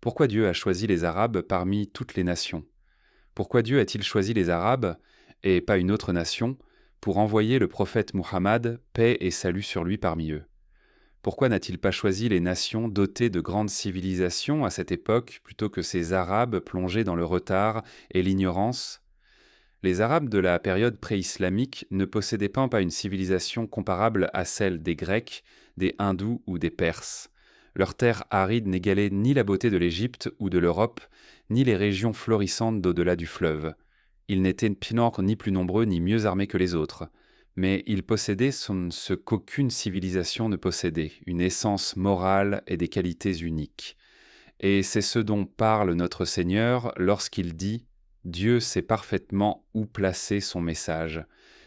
Pourquoi Dieu a choisi les Arabes parmi toutes les nations? Pourquoi Dieu a-t-il choisi les Arabes, et pas une autre nation, pour envoyer le prophète Muhammad, paix et salut sur lui parmi eux? Pourquoi n'a-t-il pas choisi les nations dotées de grandes civilisations à cette époque, plutôt que ces Arabes plongés dans le retard et l'ignorance? Les Arabes de la période pré-islamique ne possédaient pas une civilisation comparable à celle des Grecs, des Hindous ou des Perses. Leurs terres arides n'égalaient ni la beauté de l'Égypte ou de l'Europe, ni les régions florissantes d'au-delà du fleuve. Ils n'étaient ni plus nombreux ni mieux armés que les autres. Mais ils possédaient ce qu'aucune civilisation ne possédait, une essence morale et des qualités uniques. Et c'est ce dont parle notre Seigneur lorsqu'il dit « Dieu sait parfaitement où placer son message ».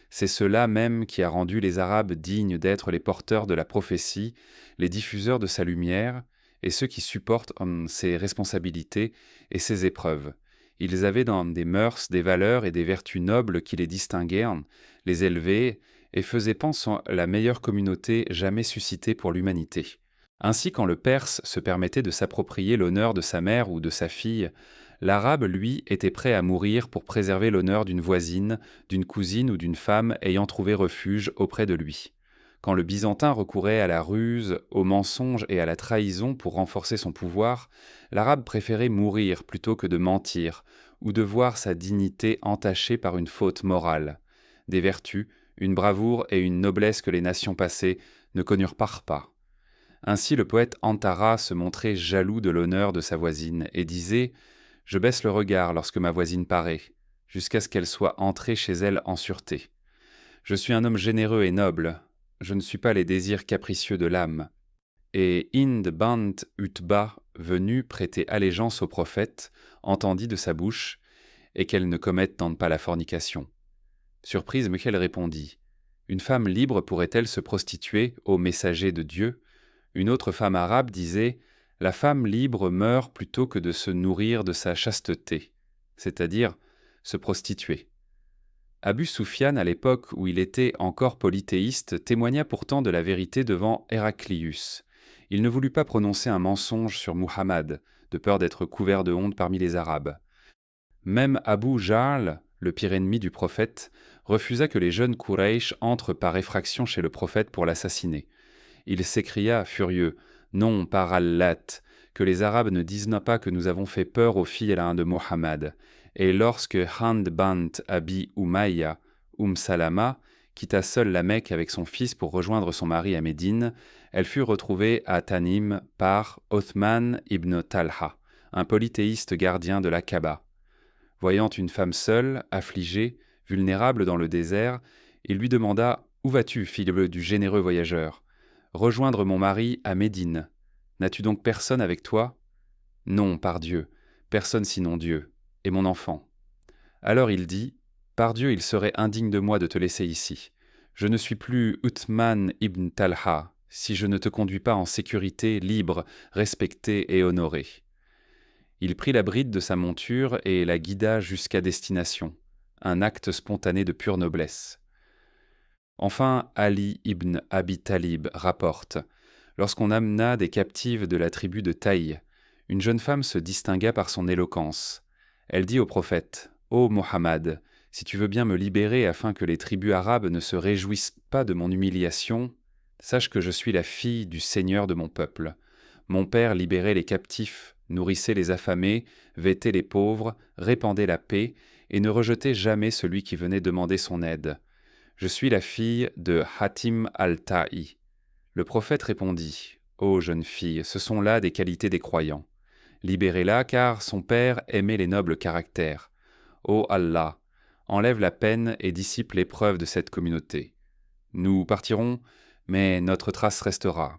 C'est cela même qui a rendu les Arabes dignes d'être les porteurs de la prophétie, les diffuseurs de sa lumière, et ceux qui supportent ses responsabilités et ses épreuves. Ils avaient dans des mœurs, des valeurs et des vertus nobles qui les distinguaient, les élevaient et faisaient penser la meilleure communauté jamais suscitée pour l'humanité. Ainsi, quand le Perse se permettait de s'approprier l'honneur de sa mère ou de sa fille, l'Arabe, lui, était prêt à mourir pour préserver l'honneur d'une voisine, d'une cousine ou d'une femme ayant trouvé refuge auprès de lui. Quand le Byzantin recourait à la ruse, au mensonge et à la trahison pour renforcer son pouvoir, l'Arabe préférait mourir plutôt que de mentir, ou de voir sa dignité entachée par une faute morale. Des vertus, une bravoure et une noblesse que les nations passées ne connurent pas. Ainsi le poète Antara se montrait jaloux de l'honneur de sa voisine et disait « Je baisse le regard lorsque ma voisine paraît, jusqu'à ce qu'elle soit entrée chez elle en sûreté. Je suis un homme généreux et noble, je ne suis pas les désirs capricieux de l'âme. » Et Hind bint Utba, venue prêter allégeance au prophète, entendit de sa bouche « Et qu'elle ne commette tant pas la fornication. » Surprise, Michel répondit « Une femme libre pourrait-elle se prostituer au messager de Dieu ?» Une autre femme arabe disait « La femme libre meurt plutôt que de se nourrir de sa chasteté », c'est-à-dire se prostituer. Abu Sufyan, à l'époque où il était encore polythéiste, témoigna pourtant de la vérité devant Héraclius. Il ne voulut pas prononcer un mensonge sur Muhammad, de peur d'être couvert de honte parmi les Arabes. Même Abu Jahl, le pire ennemi du prophète, refusa que les jeunes Quraysh entrent par effraction chez le prophète pour l'assassiner. Il s'écria, furieux, « Non, par Allat, que les Arabes ne disent pas que nous avons fait peur aux filles de Mohammed. » Et lorsque Hind bint Abi Umayya, Salama, quitta seule la Mecque avec son fils pour rejoindre son mari à Médine, elle fut retrouvée à Tanim par Othman ibn Talha, un polythéiste gardien de la Kaaba. Voyant une femme seule, affligée, vulnérable dans le désert, il lui demanda « Où vas-tu, fille du généreux voyageur ?»« Rejoindre mon mari à Médine. N'as-tu donc personne avec toi ?»« Non, par Dieu, personne sinon Dieu, et mon enfant. » Alors il dit « Par Dieu, il serait indigne de moi de te laisser ici. Je ne suis plus Uthman ibn Talha, si je ne te conduis pas en sécurité, libre, respecté et honoré. » Il prit la bride de sa monture et la guida jusqu'à destination, un acte spontané de pure noblesse. Enfin, Ali ibn Abi Talib rapporte « Lorsqu'on amena des captives de la tribu de Taï, une jeune femme se distingua par son éloquence. Elle dit au prophète « Ô Mohammed, si tu veux bien me libérer afin que les tribus arabes ne se réjouissent pas de mon humiliation, sache que je suis la fille du Seigneur de mon peuple. Mon père libérait les captifs, nourrissait les affamés, vêtait les pauvres, répandait la paix et ne rejetait jamais celui qui venait demander son aide. Je suis la fille de Hatim al-Ta'i. » Le prophète répondit « Ô jeune fille, ce sont là des qualités des croyants. Libérez-la car son père aimait les nobles caractères. Ô Allah, enlève la peine et dissipe l'épreuve de cette communauté. Nous partirons, mais notre trace restera.